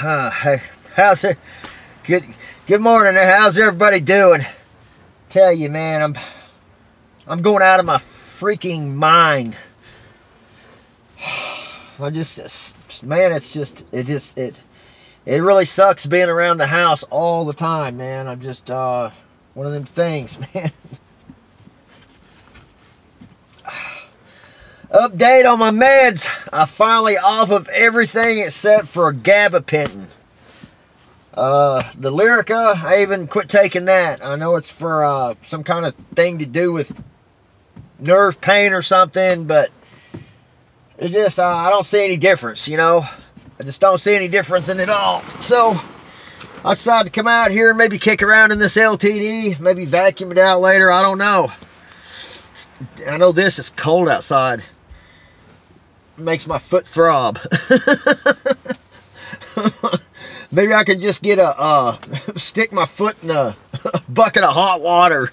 Hey, how's it? Good morning there. How's everybody doing? Tell you, man, I'm going out of my freaking mind. Man, it really sucks being around the house all the time, man. I'm just one of them things, man. Update on my meds. I'm finally off of everything except for gabapentin. The Lyrica, I even quit taking that. I know it's for some kind of thing to do with nerve pain or something, but it just, I don't see any difference, you know. I just don't see any difference in it all. So, I decided to come out here and maybe kick around in this LTD, maybe vacuum it out later, I don't know. I know this is cold outside. It makes my foot throb. Maybe I could just get stick my foot in a bucket of hot water.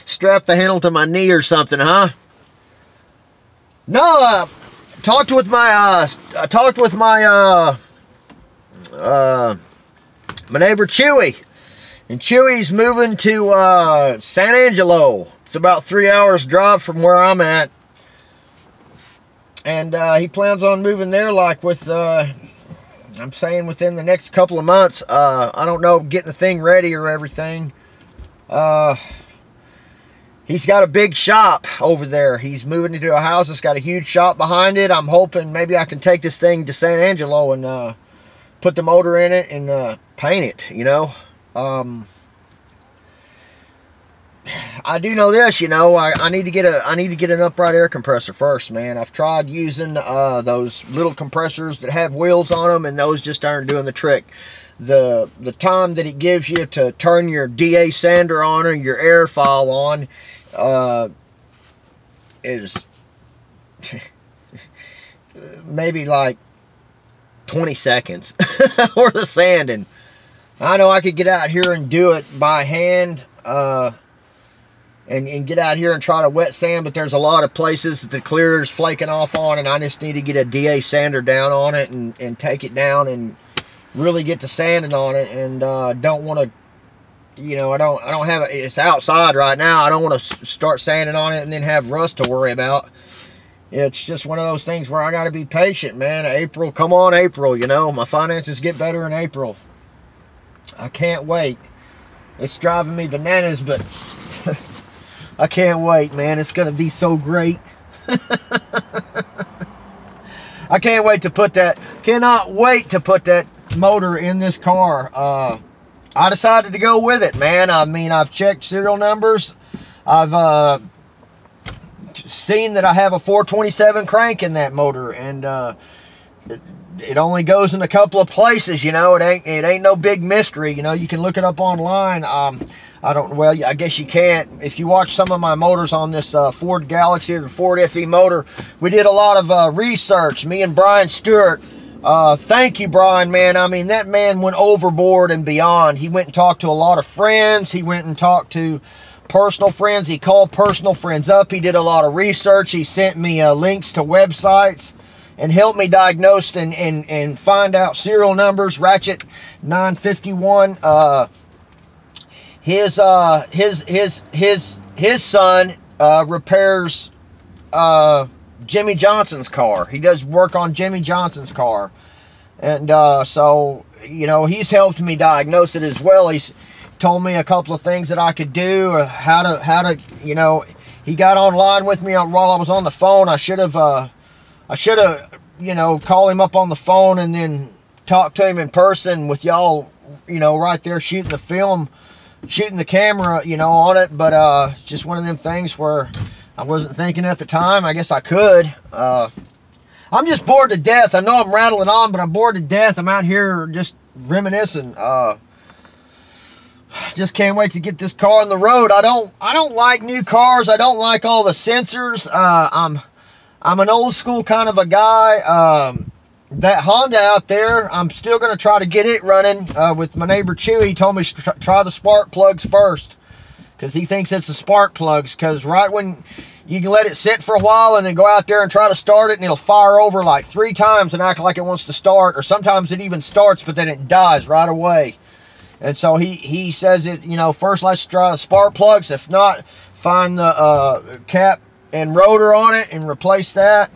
Strap the handle to my knee or something, huh? No, I talked with my neighbor Chewy. And Chewy's moving to San Angelo. It's about 3 hours drive from where I'm at. And he plans on moving there like with, I'm saying within the next couple of months. I don't know, getting the thing ready or everything. He's got a big shop over there. He's moving into a house that's got a huge shop behind it. I'm hoping maybe I can take this thing to San Angelo and put the motor in it and paint it, you know. I do know this, you know. I need to get an upright air compressor first, man. I've tried using those little compressors that have wheels on them, and those just aren't doing the trick. The time that it gives you to turn your DA sander on or your air file on is maybe like 20 seconds or the sanding. I know I could get out here and do it by hand and get out here and try to wet sand, but there's a lot of places that the clear is flaking off on, and I just need to get a DA sander down on it and take it down and really get to sanding on it. And don't want to, you know, I don't have it. It's outside right now. I don't want to start sanding on it and then have rust to worry about. It's just one of those things where I got to be patient, man. April, come on, April. You know, my finances get better in April. I can't wait. It's driving me bananas, but I can't wait, man. It's going to be so great. I can't wait to put that, cannot wait to put that motor in this car. I decided to go with it, man. I mean, I've checked serial numbers. I've seen that I have a 427 crank in that motor, and it only goes in a couple of places, you know. It ain't no big mystery, you know. You can look it up online. Well, I guess you can't. If you watch some of my motors on this Ford Galaxy or the Ford FE motor, we did a lot of research, me and Brian Stewart. Thank you, Brian, man. I mean, that man went overboard and beyond. He went and talked to a lot of friends. He went and talked to personal friends. He called personal friends up. He did a lot of research. He sent me links to websites and helped me diagnose and find out serial numbers. Ratchet 951. His son repairs Jimmy Johnson's car. He does work on Jimmy Johnson's car, and so, you know, he's helped me diagnose it as well. He's told me a couple of things that I could do, how to, you know. He got online with me while I was on the phone. I should have, you know, call him up on the phone and then talk to him in person with y'all, you know, right there shooting the film, shooting the camera, you know, on it. But it's just one of them things where I wasn't thinking at the time. I guess I could. I'm just bored to death. I know I'm rattling on, but I'm bored to death. I'm out here just reminiscing. Just can't wait to get this car on the road. I don't like new cars. I don't like all the sensors. I'm an old school kind of a guy. That Honda out there, I'm still going to try to get it running with my neighbor Chewy. He told me to try the spark plugs first, because he thinks it's the spark plugs. Because right when You can let it sit for a while and then go out there and try to start it, and it'll fire over like 3 times and act like it wants to start, or sometimes it even starts, but then it dies right away. And so he says it, you know, first let's try the spark plugs. If not, find the cap and rotor on it and replace that.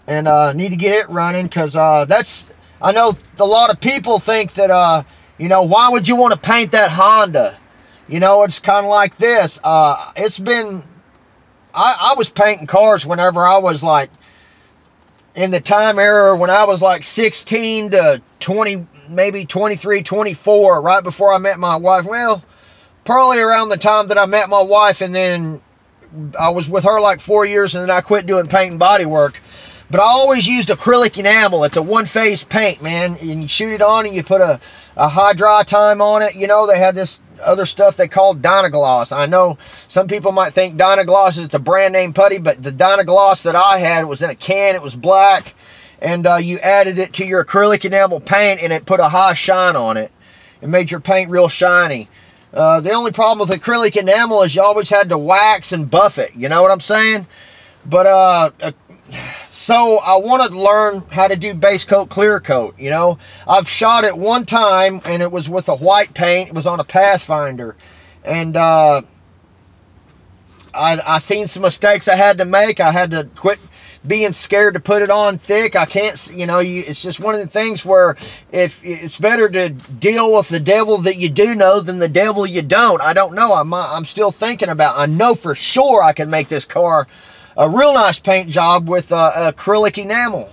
And need to get it running, because that's, I know a lot of people think that, you know, why would you want to paint that Honda? You know, it's kind of like this. It's been, I was painting cars whenever I was like, in the time era when I was like 16 to 20, maybe 23, 24, right before I met my wife. Well, probably around the time that I met my wife, and then I was with her like 4 years, and then I quit doing paint and body work. But I always used acrylic enamel. It's a one-phase paint, man. And you shoot it on and you put a high dry time on it. You know, they had this other stuff they called Dynagloss. I know some people might think Dynagloss is a brand name putty, but the Dynagloss that I had was in a can. It was black. And you added it to your acrylic enamel paint, and it put a high shine on it. It made your paint real shiny. The only problem with acrylic enamel is you always had to wax and buff it. You know what I'm saying? But so I wanted to learn how to do base coat, clear coat. You know, I've shot it one time, and it was with a white paint. It was on a Pathfinder, and I seen some mistakes I had to make. I had to quit being scared to put it on thick. I can't, you know, it's just one of the things where if it's better to deal with the devil that you do know than the devil you don't. I don't know. I'm still thinking about, I know for sure I can make this car a real nice paint job with acrylic enamel.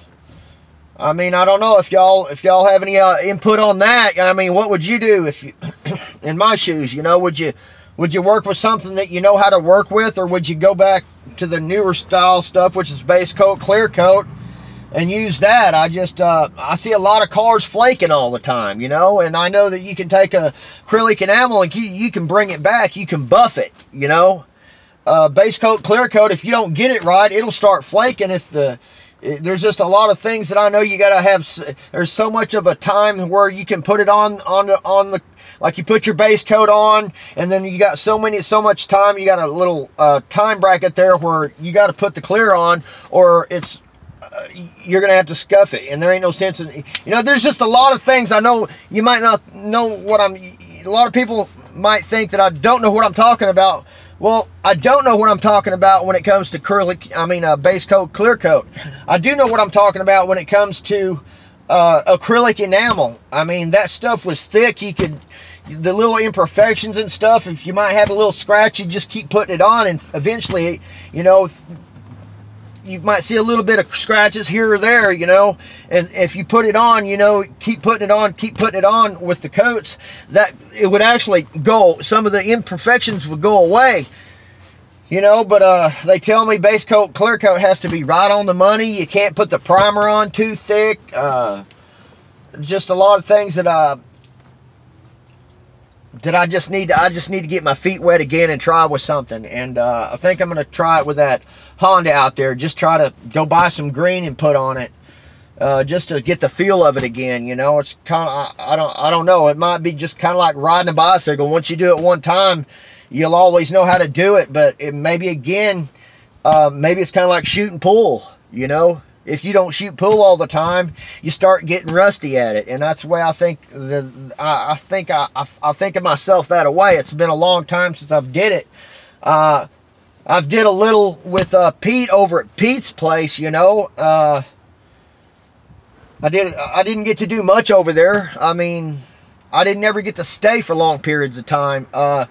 I mean, I don't know if y'all have any input on that. I mean, what would you do if you, in my shoes, you know, would you work with something that you know how to work with, or would you go back to the newer style stuff, which is base coat, clear coat, and use that? I see a lot of cars flaking all the time, you know, and I know that you can take a acrylic enamel and you can bring it back, you can buff it, you know. Base coat, clear coat, if you don't get it right, it'll start flaking. There's just a lot of things that I know you gotta have. There's so much of a time where you can put it on the, like you put your base coat on, and then you got so much time. You got a little time bracket there where you got to put the clear on, or it's you're gonna have to scuff it, and there ain't no sense in, you know. There's just a lot of things. I know you might not know what a lot of people might think that I don't know what I'm talking about. Well, I don't know what I'm talking about when it comes to base coat, clear coat. I do know what I'm talking about when it comes to acrylic enamel. I mean, that stuff was thick. You could, the little imperfections and stuff, if you might have a little scratch, you just keep putting it on, and eventually, you know, you might see a little bit of scratches here or there, you know. And if you put it on, you know, keep putting it on with the coats, that it would actually go, some of the imperfections would go away, you know. But they tell me base coat, clear coat has to be right on the money. You can't put the primer on too thick. Just a lot of things that I just need to get my feet wet again and try with something. And I think I'm going to try it with that Honda out there. Just try to go buy some green and put on it, just to get the feel of it again. You know, it's kind of, I don't know. It might be just kind of like riding a bicycle. Once you do it one time, you'll always know how to do it. But maybe it's kind of like shooting pool. You know, if you don't shoot pool all the time, you start getting rusty at it. And that's the way I think. I think of myself that way. It's been a long time since I've did it. I've did a little with Pete over at Pete's place, you know. I didn't get to do much over there. I mean, I didn't ever get to stay for long periods of time. I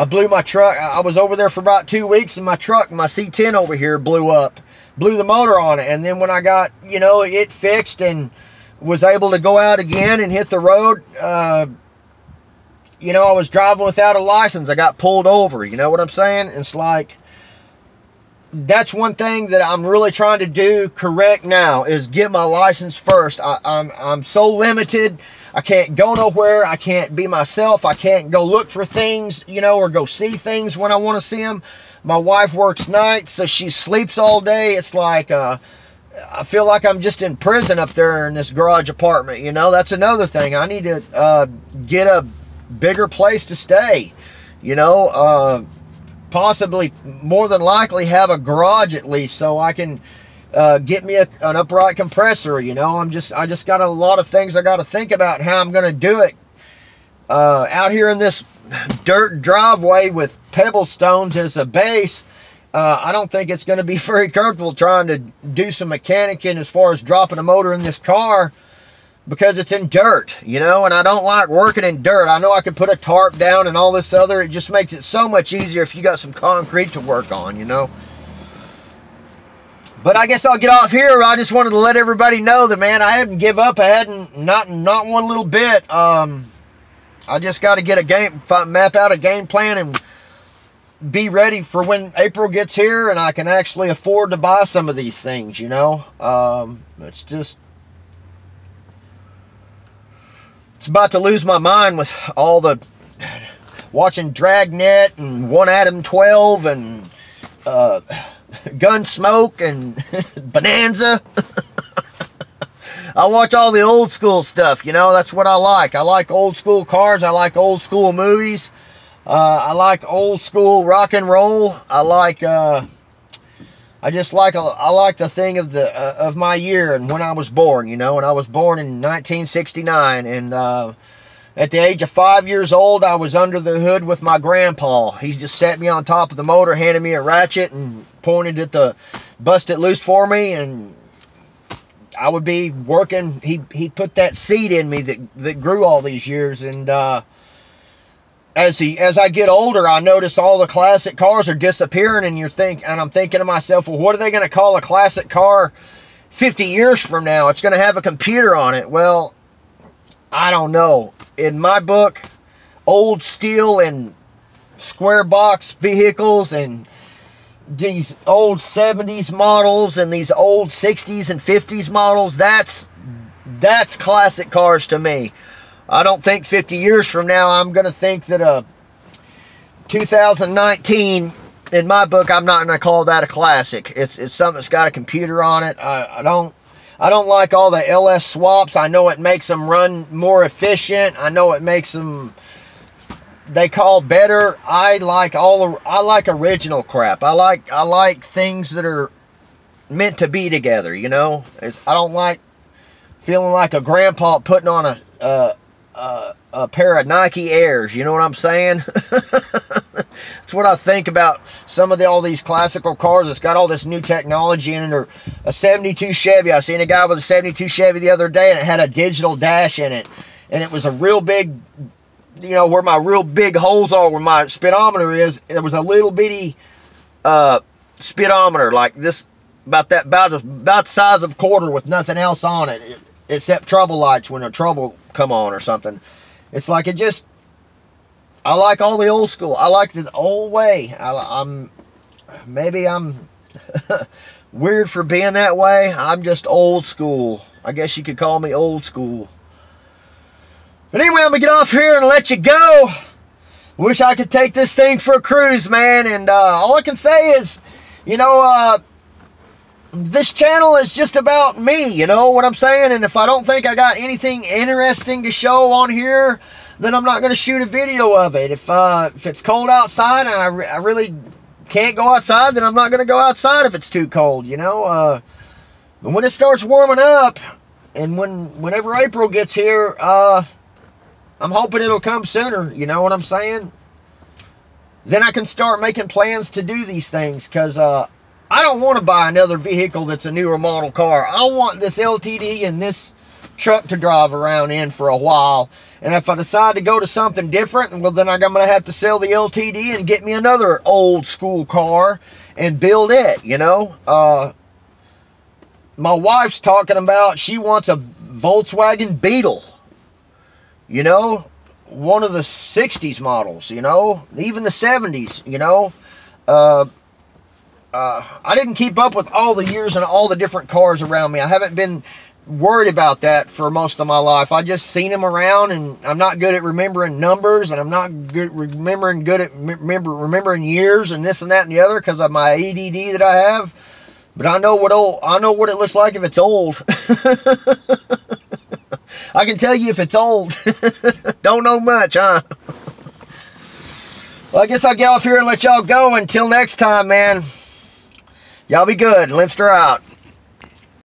blew my truck. I was over there for about 2 weeks, and my truck, my C10 over here, blew up. Blew the motor on it. And then when I got, you know, it fixed and was able to go out again and hit the road, you know, I was driving without a license. I got pulled over. You know what I'm saying? It's like, that's one thing that I'm really trying to do correct now, is get my license first. I'm so limited. I can't go nowhere. I can't be myself. I can't go look for things, you know, or go see things when I want to see them. My wife works nights, so she sleeps all day. It's like, I feel like I'm just in prison up there in this garage apartment, you know. That's another thing. I need to get a bigger place to stay, you know. possibly, more than likely, have a garage at least, so I can get me an upright compressor. You know, I just got a lot of things I got to think about how I'm going to do it out here in this dirt driveway with pebble stones as a base. I don't think it's going to be very comfortable trying to do some mechanicking as far as dropping a motor in this car, because it's in dirt, you know, and I don't like working in dirt. I know I could put a tarp down and all this other. It just makes it so much easier if you got some concrete to work on, you know. But I guess I'll get off here. I just wanted to let everybody know that, man, I hadn't give up. I hadn't, not one little bit. I just got to get map out a game plan and be ready for when April gets here and I can actually afford to buy some of these things, you know. It's about to lose my mind with all the watching Dragnet and One Atom 12 and Gunsmoke and Bonanza. I watch all the old school stuff, you know. That's what I like. I like old school cars. I like old school movies. I like old school rock and roll. I like the thing of my year and when I was born, you know. And I was born in 1969, and at the age of 5 years old, I was under the hood with my grandpa. He just sat me on top of the motor, handed me a ratchet, and pointed at the bust it loose for me, and I would be working. He put that seed in me that grew all these years, and as I get older, I notice all the classic cars are disappearing, and I'm thinking to myself, well, what are they going to call a classic car 50 years from now? It's going to have a computer on it. Well, I don't know. In my book, old steel and square box vehicles and these old 70s models and these old 60s and 50s models, that's classic cars to me. I don't think 50 years from now I'm going to think that 2019, in my book, I'm not going to call that a classic. It's something that's got a computer on it. I don't like all the LS swaps. I know it makes them run more efficient. I know it makes them, they call better. I like original crap. I like things that are meant to be together, you know. I don't like feeling like a grandpa putting on a pair of Nike Airs, you know what I'm saying? That's what I think about some of all these classical cars. It's got all this new technology in it. Or a 72 Chevy. I seen a guy with a 72 Chevy the other day, and it had a digital dash in it, and it was a real big, you know, where my real big holes are, where my speedometer is. There was a little bitty speedometer like this, about the size of a quarter, with nothing else on it except trouble lights when a trouble come on or something. It's like I like all the old school. I like the old way. Maybe I'm weird for being that way. I'm just old school. I guess you could call me old school. But anyway, I'm gonna get off here and let you go. Wish I could take this thing for a cruise, man. And all I can say is, you know, this channel is just about me, you know what I'm saying? And if I don't think I got anything interesting to show on here, then I'm not going to shoot a video of it. If it's cold outside and I really can't go outside, then I'm not going to go outside if it's too cold, you know? But when it starts warming up, and whenever April gets here, I'm hoping it'll come sooner, you know what I'm saying? Then I can start making plans to do these things, because I don't want to buy another vehicle that's a newer model car. I want this LTD and this truck to drive around in for a while. And if I decide to go to something different, well, then I'm going to have to sell the LTD and get me another old school car and build it, you know. My wife's talking about, she wants a Volkswagen Beetle, you know, one of the 60s models, you know, even the 70s, you know. I didn't keep up with all the years and all the different cars around me. I haven't been worried about that for most of my life. I just seen them around, and I'm not good at remembering numbers, and I'm not good at remembering years and this and that and the other because of my ADD that I have. But I know what it looks like if it's old. I can tell you if it's old. Don't know much, huh? Well, I guess I'll get off here and let y'all go. Until next time, man. Y'all be good. Limpster out.